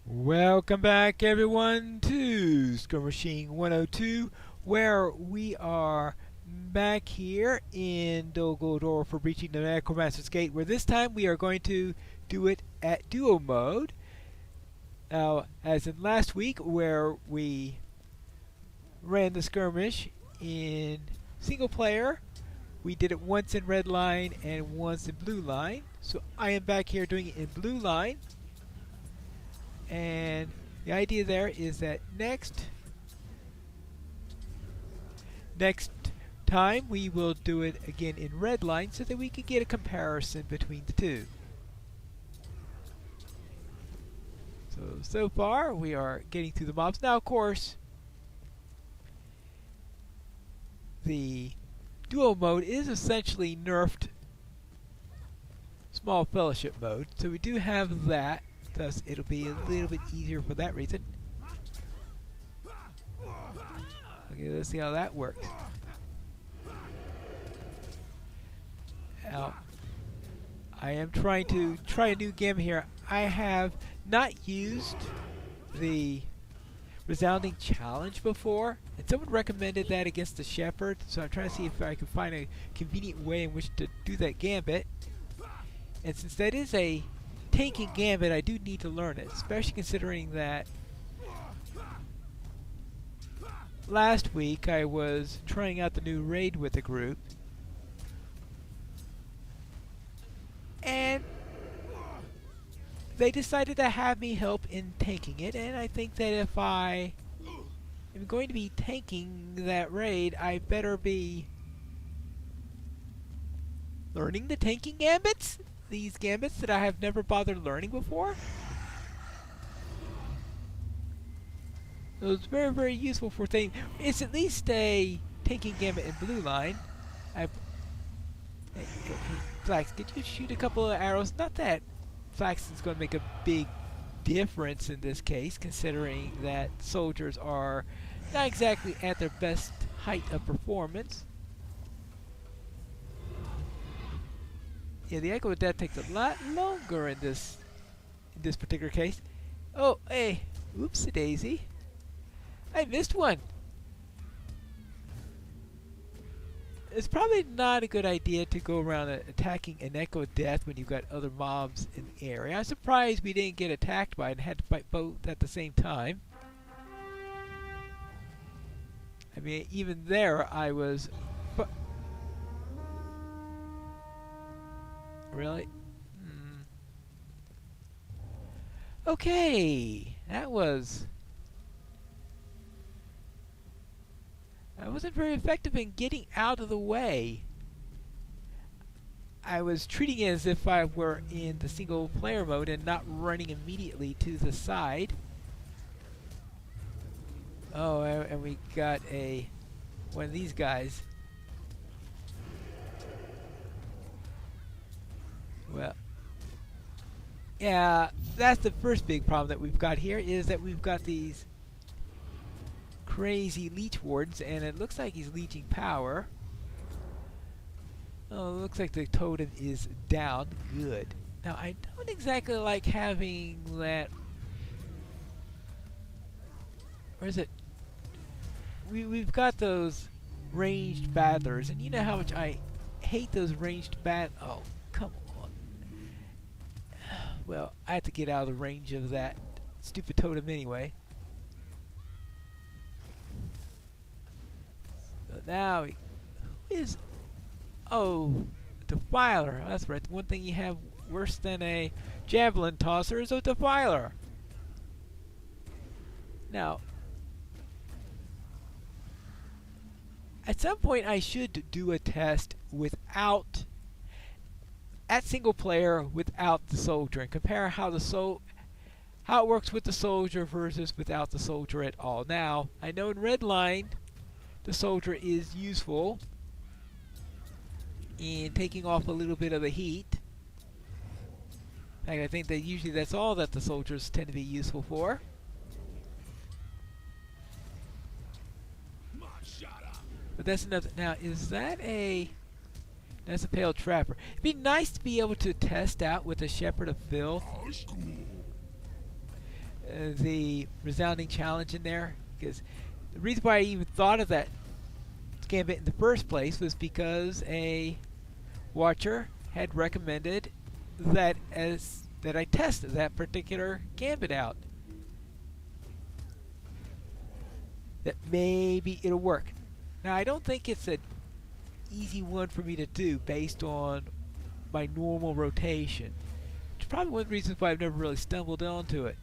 Welcome back everyone to Skirmishing 102, where we are back here in Dolgodor for breaching the Necromancer's gate, where this time we are going to do it at duo mode. Now, as in last week where we ran the skirmish in single player, we did it once in red line and once in blue line. So I am back here doing it in blue line. And the idea there is that next time we will do it again in red line so that we can get a comparison between the two. So far we are getting through the mobs. Now of course the duo mode is essentially nerfed small fellowship mode, so we do have that. Thus, it'll be a little bit easier for that reason. Okay, let's see how that works. Now, I am trying to try a new game here. I have not used the resounding challenge before, and someone recommended that against the shepherd, so I'm trying to see if I can find a convenient way in which to do that gambit. And since that is a tanking gambit, I do need to learn it, especially considering that last week I was trying out the new raid with a group, and they decided to have me help in tanking it, and I think that if I am going to be tanking that raid, I better be learning the tanking gambits? These gambits that I have never bothered learning before. So it's very, very useful for things. It's at least a tanking gambit in blue line. Hey, Flax, could you shoot a couple of arrows? Not that Flax is going to make a big difference in this case, considering that soldiers are not exactly at their best height of performance. Yeah, the Echo of Death takes a lot longer in this particular case. Oh, hey, oopsie daisy. I missed one. It's probably not a good idea to go around attacking an Echo of Death when you've got other mobs in the area. I'm surprised we didn't get attacked by it and had to fight both at the same time. I mean, even there I was... Really? Okay, that wasn't very effective in getting out of the way. I was treating it as if I were in the single player mode and not running immediately to the side. Oh, and we got one of these guys. Well, yeah, that's the first big problem that we've got here, is that we've got these crazy leech wardens, and it looks like he's leeching power. Oh, it looks like the totem is down. Good. Now, I don't exactly like having that... Where is it? We've got those ranged battlers, and you know how much I hate those ranged Oh, come on. Well, I have to get out of the range of that stupid totem anyway. So now who is... Oh, Defiler. That's right. The one thing you have worse than a javelin tosser is a Defiler. Now, at some point I should do a test without... at single player without the soldier, and compare how it works with the soldier versus without the soldier at all. Now, I know in red line the soldier is useful in taking off a little bit of the heat. In fact, I think that usually that's all that the soldiers tend to be useful for. But that's another... Now, is that a... That's a pale trapper. It'd be nice to be able to test out with a shepherd of filth the resounding challenge in there, because the reason why I even thought of that gambit in the first place was because a watcher had recommended that I tested that particular gambit out. That maybe it'll work. Now I don't think it's an easy one for me to do based on my normal rotation. Which is probably one of the reasons why I've never really stumbled onto it.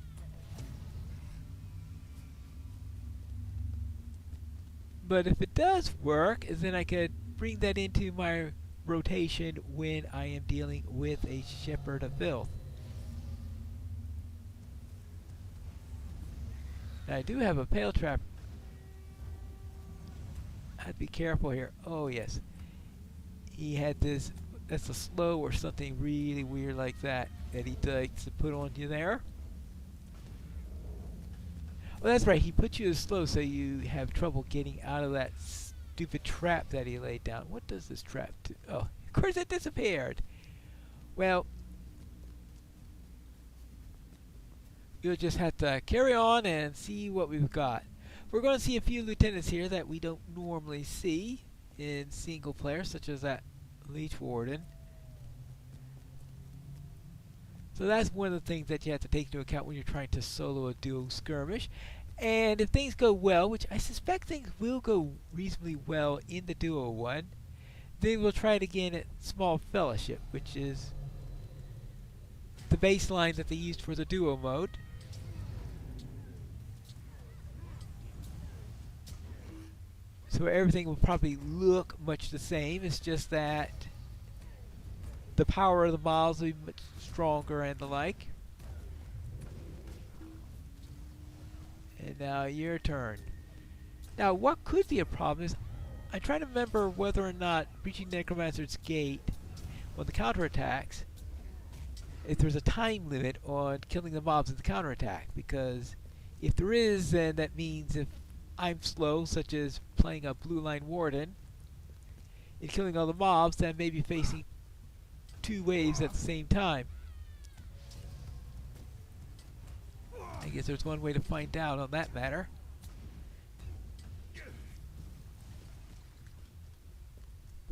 But if it does work, then I could bring that into my rotation when I am dealing with a shepherd of filth. Now I do have a pale trap. I'd be careful here. Oh yes. He had this, that's a slow or something really weird like that he likes to put on you there. Well, that's right, he put you as slow so you have trouble getting out of that stupid trap that he laid down. What does this trap do? Oh, of course it disappeared. Well, you'll just have to carry on and see what we've got. We're going to see a few lieutenants here that we don't normally see in single player, such as that Leech Warden. So that's one of the things that you have to take into account when you're trying to solo a duo skirmish. And if things go well, which I suspect things will go reasonably well in the duo one, then we'll try it again at Small Fellowship, which is the baseline that they used for the duo mode. So everything will probably look much the same. It's just that the power of the mobs will be much stronger and the like. And now your turn. Now what could be a problem is I'm trying to remember whether or not breaching Necromancer's gate on the counterattacks, if there's a time limit on killing the mobs in the counterattack. Because if there is, then that means if I'm slow, such as playing a blue line warden, and killing all the mobs, then I may be facing 2 waves at the same time. I guess there's one way to find out on that matter.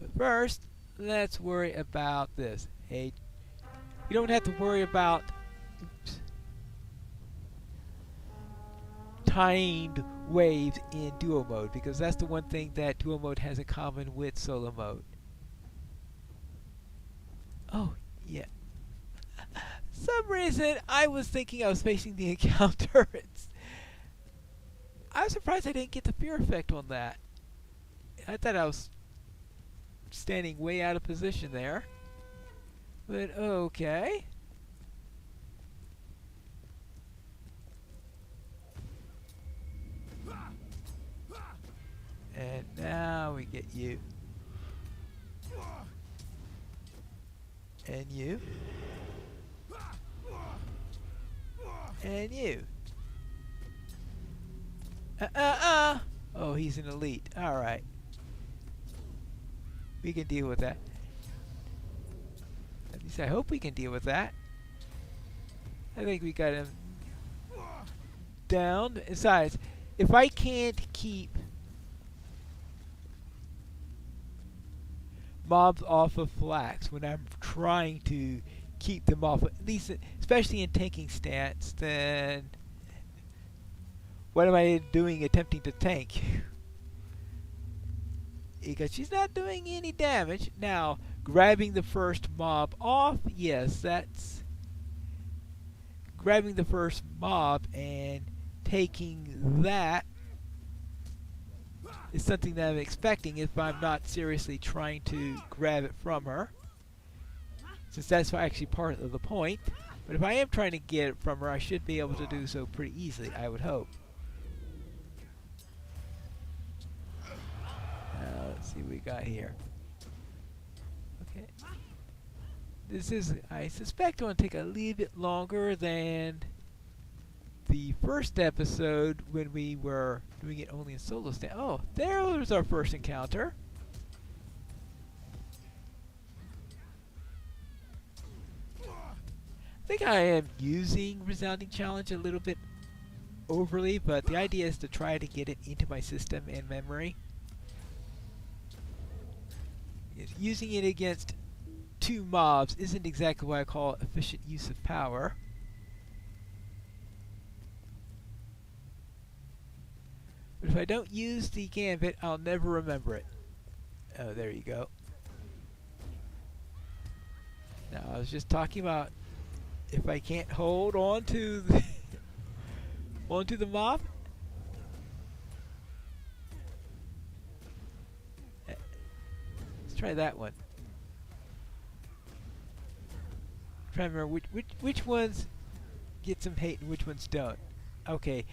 But first, let's worry about this. Hey, you don't have to worry about timed waves in duo mode, because that's the one thing that duo mode has in common with solo mode. Oh, yeah. Some reason I was thinking I was facing the encounter. I was surprised I didn't get the fear effect on that. I thought I was standing way out of position there. But okay. And now we get you. And you. And you. Oh, he's an elite. Alright. We can deal with that. At least I hope we can deal with that. I think we got him down. Besides, if I can't keep mobs off of flax when I'm trying to keep them off, at least especially in tanking stance, then what am I doing attempting to tank? Because she's not doing any damage. Now, grabbing the first mob off, yes, that's grabbing the first mob and taking that is something that I'm expecting if I'm not seriously trying to grab it from her, since that's actually part of the point. But if I am trying to get it from her, I should be able to do so pretty easily, I would hope. Now, let's see what we got here. Okay. This is, I suspect, going to take a little bit longer than the first episode when we were doing it only in solo stand. Oh, there's our first encounter. I think I am using Resounding Challenge a little bit overly, but the idea is to try to get it into my system and memory. Using it against 2 mobs isn't exactly what I call efficient use of power. But if I don't use the gambit, I'll never remember it. Oh, there you go. Now, I was just talking about if I can't hold on to the onto the mob. Let's try that one. I'm trying to remember which ones get some hate and which ones don't. Okay.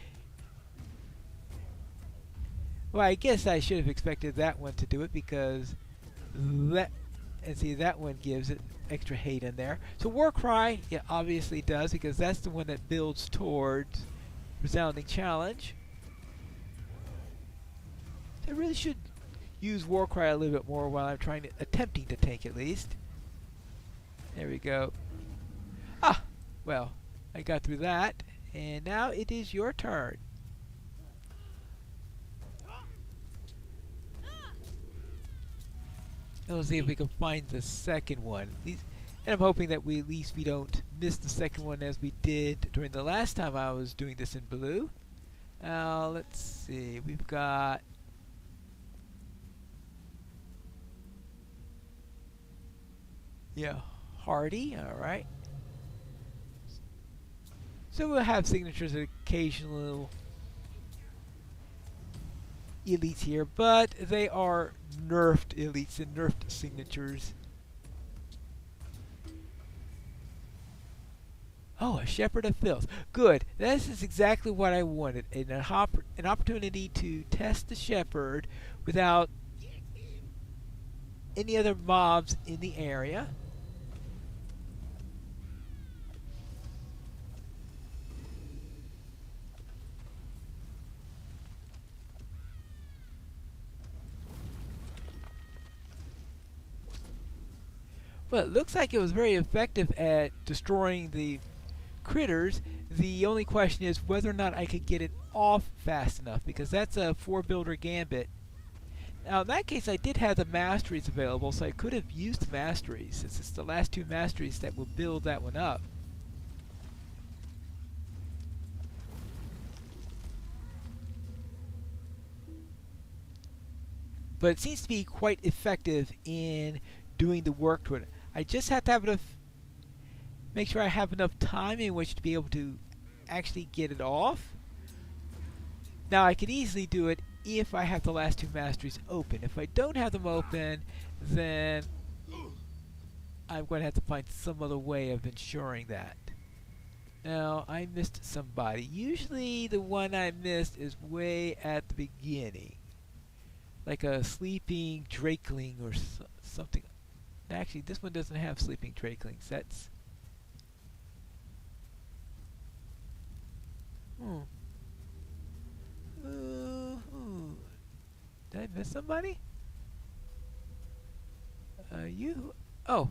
Well, I guess I should have expected that one to do it because that, and see, that one gives it extra hate in there. So Warcry, it obviously does because that's the one that builds towards Resounding Challenge. I really should use Warcry a little bit more while I'm attempting to tank at least. There we go. Ah, well, I got through that, and now it is your turn. Let's see if we can find the second one. And I'm hoping that at least we don't miss the second one as we did during the last time I was doing this in blue. Let's see. We've got... yeah, Hardy. Alright. So we'll have signatures of occasional elites here, but they are nerfed elites and nerfed signatures. Oh, a Shepherd of Filth. Good. This is exactly what I wanted. An opportunity to test the Shepherd without any other mobs in the area. Well, it looks like it was very effective at destroying the critters. The only question is whether or not I could get it off fast enough, because that's a 4-builder gambit. Now, in that case, I did have the masteries available, so I could have used the masteries, since it's the last 2 masteries that will build that one up. But it seems to be quite effective in doing the work to it. I just have to have enough, make sure I have enough time in which to be able to actually get it off. Now, I could easily do it if I have the last 2 masteries open. If I don't have them open, then I'm going to have to find some other way of ensuring that. Now, I missed somebody. Usually the one I missed is way at the beginning. Like a sleeping drakeling or something. Actually, this one doesn't have sleeping drakelings. That's... Did I miss somebody? You... Oh.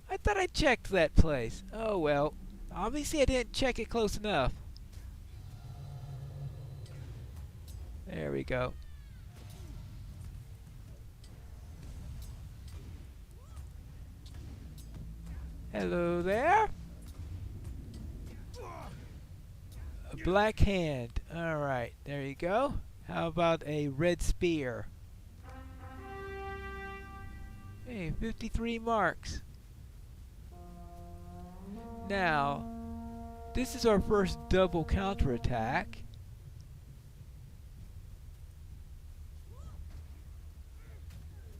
I thought I checked that place. Oh, well. Obviously, I didn't check it close enough. There we go. Hello there. A black hand. Alright, there you go. How about a red spear? Hey, 53 marks. Now, this is our first double counterattack.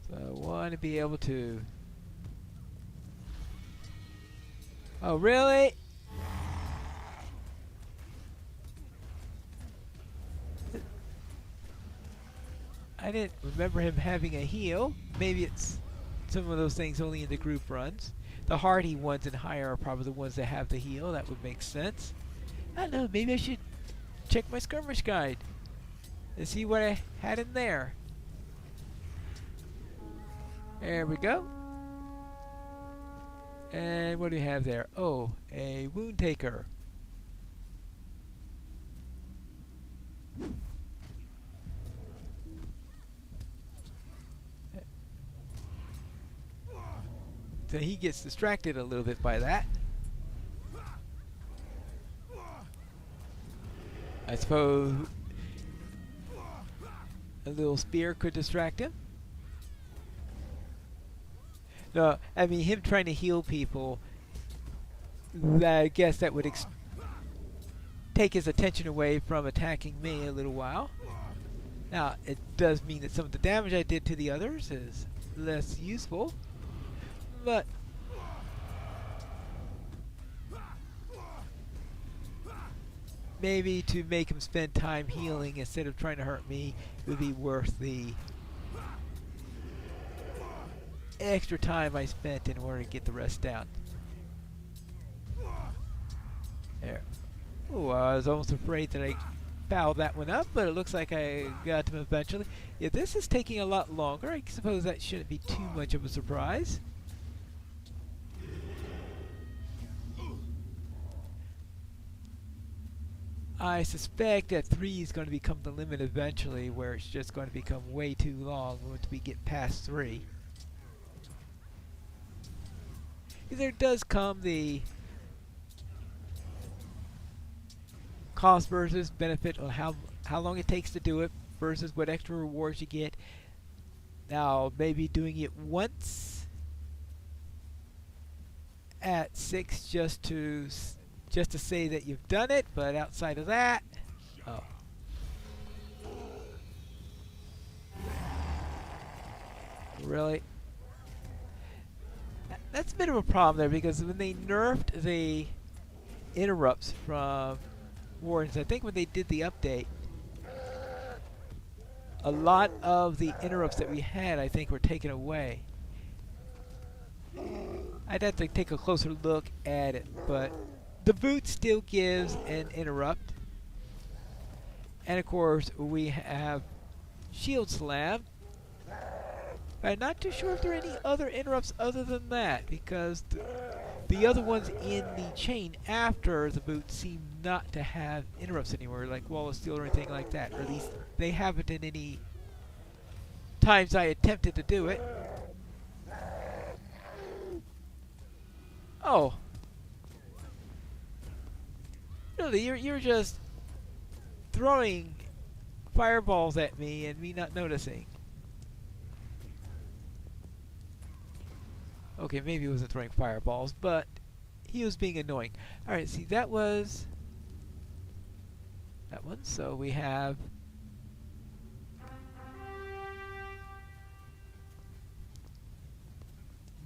So I want to be able to... Oh, really? I didn't remember him having a heal. Maybe it's some of those things only in the group runs. The hardy ones and higher are probably the ones that have the heal. That would make sense. I don't know, maybe I should check my skirmish guide and see what I had in there. There we go. And what do we have there? Oh, a wound taker. So he gets distracted a little bit by that. I suppose a little spear could distract him. No, I mean him trying to heal people, I guess that would take his attention away from attacking me a little while. Now, it does mean that some of the damage I did to the others is less useful, but maybe to make him spend time healing instead of trying to hurt me would be worth the extra time I spent in order to get the rest down. There. Oh, I was almost afraid that I fouled that one up, but it looks like I got him eventually. Yeah, this is taking a lot longer. I suppose that shouldn't be too much of a surprise. I suspect that 3 is going to become the limit eventually, where it's just going to become way too long once we get past 3. There does come the cost versus benefit on how long it takes to do it versus what extra rewards you get. Now, maybe doing it once at 6 just to say that you've done it, but outside of that, oh. Really? That's a bit of a problem there, because when they nerfed the interrupts from wardens, I think when they did the update, a lot of the interrupts that we had, I think, were taken away. I'd have to take a closer look at it, but the boot still gives an interrupt. And of course, we have Shield Slam. I'm not too sure if there are any other interrupts other than that, because the other ones in the chain after the boot seem not to have interrupts anymore, like Wall of Steel or anything like that. Or at least they haven't in any times I attempted to do it. Oh. Really, you're just throwing fireballs at me and me not noticing. Okay, maybe he wasn't throwing fireballs, but he was being annoying. Alright, see, that was that one. So we have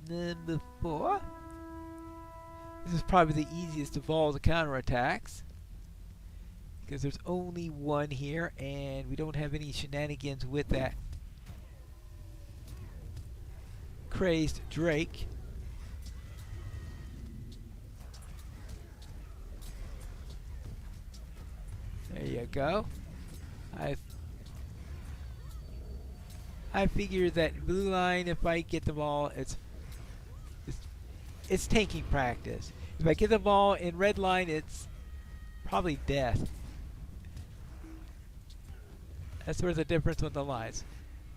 number 4. This is probably the easiest of all the counterattacks, because there's only one here, and we don't have any shenanigans with that crazed Drake. There you go. I figure that blue line, if I get them all, it's tanking practice. If I get them all in red line, it's probably death. That's where the difference with the lines.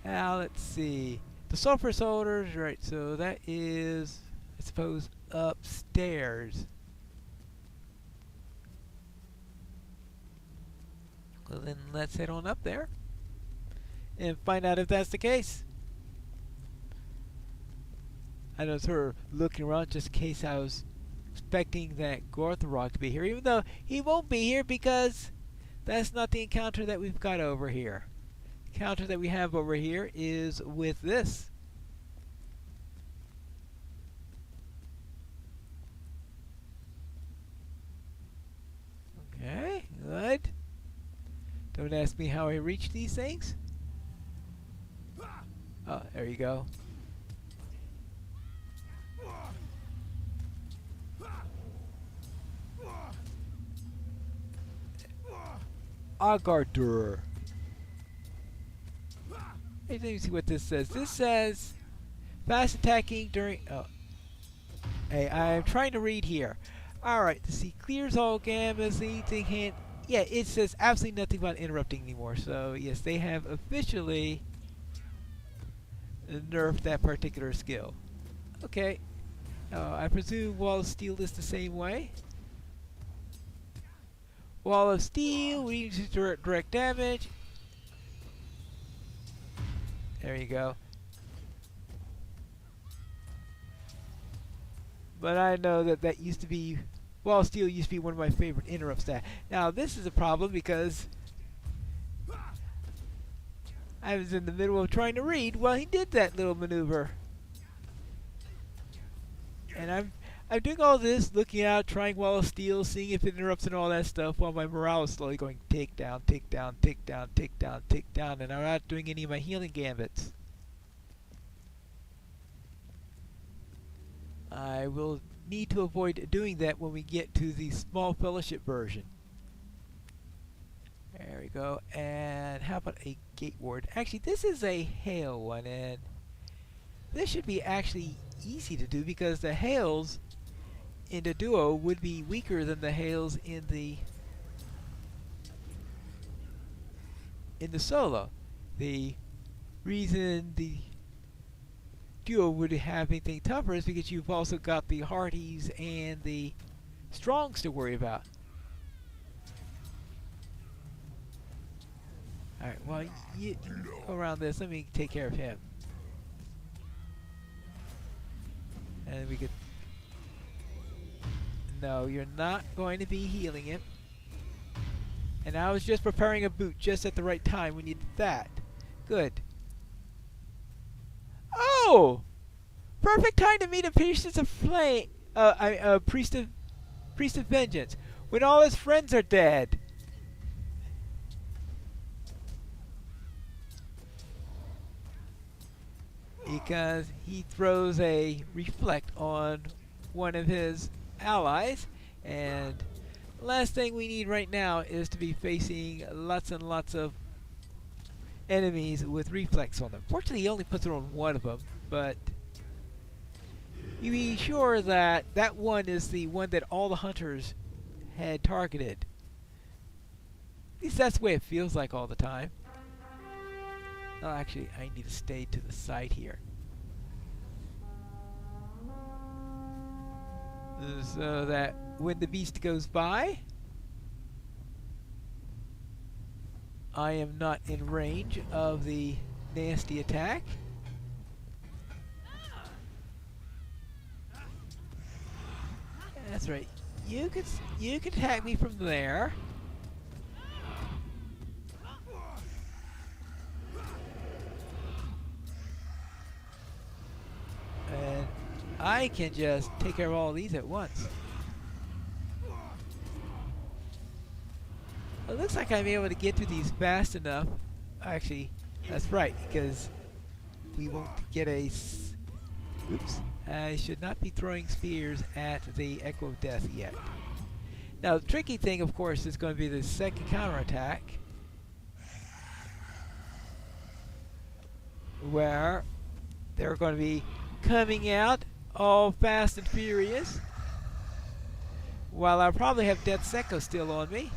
Now let's see. The sulfur soldiers, right, so that is, I suppose, upstairs. Well, then let's head on up there and find out if that's the case. I was sort of looking around just in case I was expecting that Gorthrog to be here, even though he won't be here because that's not the encounter that we've got over here. The encounter that we have over here is with this. Okay, good. Don't ask me how I reach these things. Oh, there you go. Agardur. Let me see what this says. This says fast attacking during. Oh, hey, I'm trying to read here. All right, to see clears all gammas. Anything hint? Yeah, it says absolutely nothing about interrupting anymore. So yes, they have officially nerfed that particular skill. Okay, I presume Wall of Steel is the same way. Wall of Steel, we use direct damage. There you go. But I know that used to be, Wall of Steel used to be one of my favorite interrupts. Now this is a problem because I was in the middle of trying to read while he did that little maneuver. And I'm doing all this, looking out, trying Wall of Steel, seeing if it interrupts and all that stuff, while my morale is slowly going take down, take down, take down, take down, take down, and I'm not doing any of my healing gambits. I will need to avoid doing that when we get to the small fellowship version. There we go. And how about a gate ward? Actually, this is a hail one, and this should be actually easy to do because the hails in the duo would be weaker than the hails in the solo. The reason the duo would have anything tougher is because you've also got the hardies and the strongs to worry about. Alright, well, you go around this. Let me take care of him. And we could... No, you're not going to be healing him. And I was just preparing a boot just at the right time when you did that. Good. Oh! Perfect time to meet a priest of flame. Priest of vengeance. When all his friends are dead. Because he throws a reflect on one of his allies, and last thing we need right now is to be facing lots and lots of enemies with reflex on them. Fortunately, he only puts it on one of them, but you be sure that that one is the one that all the hunters had targeted. At least that's the way it feels like all the time. Oh, actually, I need to stay to the side here. So that when the beast goes by, I am not in range of the nasty attack. That's right. You could attack me from there. And I can just take care of all these at once. It looks like I'm able to get through these fast enough. Actually, that's right, because we won't get a... Oops. I should not be throwing spears at the Echo of Death yet. Now, the tricky thing, of course, is going to be the second counterattack, where they're going to be coming out all fast and furious, while I probably have Death's Echo still on me,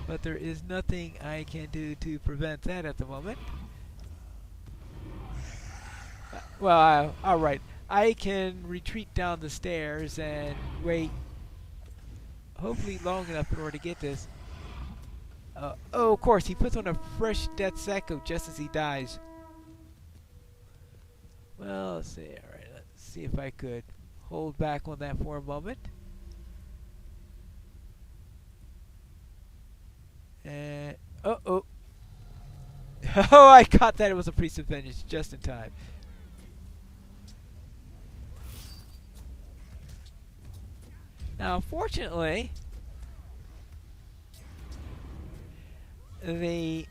but there is nothing I can do to prevent that at the moment. Well, alright. I can retreat down the stairs and wait hopefully long enough in order to get this. Oh, of course, he puts on a fresh Death's Echo just as he dies. Well, let's see. Alright, let's see if I could hold back on that for a moment. And... oh, I caught that it was a Priest of Vengeance just in time. Now, fortunately, the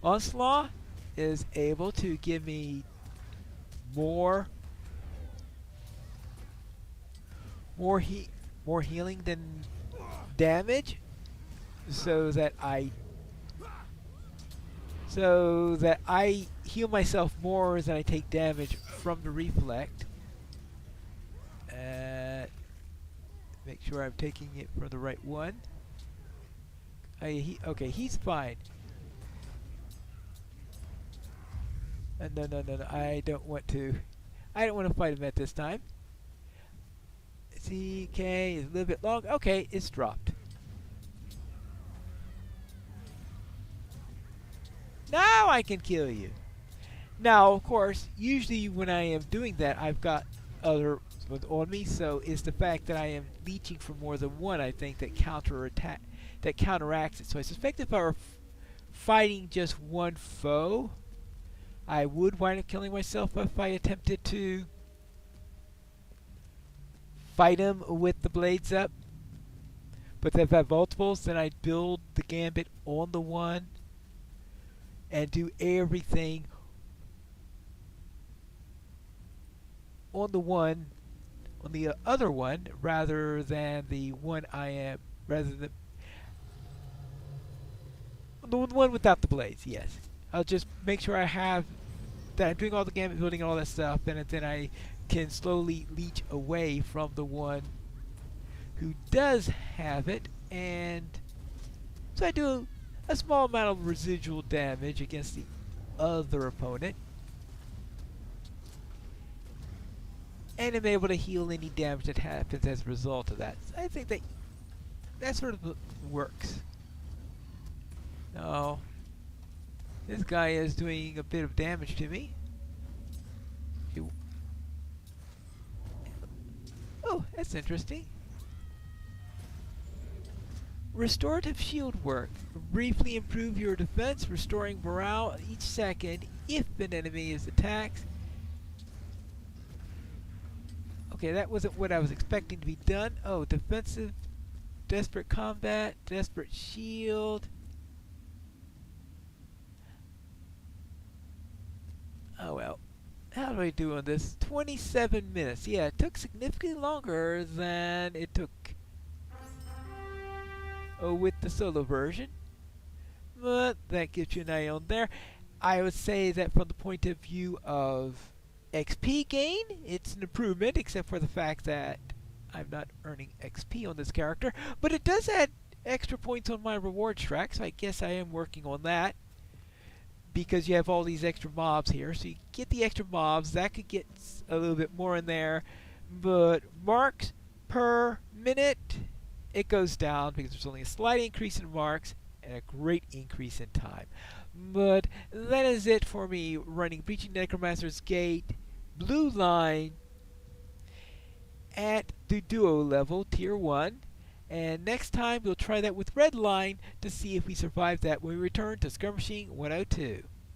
Onslaught is able to give me more healing than damage, so that I heal myself more than I take damage from the reflect. Make sure I'm taking it for the right one. Okay, he's fine. No, I don't want to. I don't want to fight him at this time. CK is a little bit long. Okay, it's dropped. Now I can kill you. Now, of course, usually when I am doing that, I've got other on me, so it's the fact that I am leeching for more than one, I think, that counteracts it. So I suspect if I were fighting just one foe, I would wind up killing myself if I attempted to fight him with the blades up. But if I have multiples, then I'd build the gambit on the one and do everything on the one, on the other one, rather than the one rather than the one without the blades. Yes, I'll just make sure I have that I'm doing all the gambit building and all that stuff, and then I can slowly leech away from the one who does have it, and so I do a small amount of residual damage against the other opponent, and I'm able to heal any damage that happens as a result of that. So I think that sort of works. Now, this guy is doing a bit of damage to me. Oh, that's interesting. Restorative shield work. Briefly improve your defense, restoring morale each second if an enemy is attacked. Okay, that wasn't what I was expecting to be done. Oh, defensive, desperate combat, desperate shield. Oh well. How do I do on this? 27 minutes. Yeah, it took significantly longer than it took with the solo version. But that gives you an eye on there. I would say that from the point of view of XP gain, it's an improvement, except for the fact that I'm not earning XP on this character. But it does add extra points on my rewards track, so I guess I am working on that. Because you have all these extra mobs here, so you get the extra mobs. That could get a little bit more in there, but marks per minute, it goes down because there's only a slight increase in marks and a great increase in time. But that is it for me running Breaching Necromancer's Gate Blue Line at the Duo level, Tier 1. And next time we'll try that with Red Line to see if we survive that when we return to Skirmishing 102.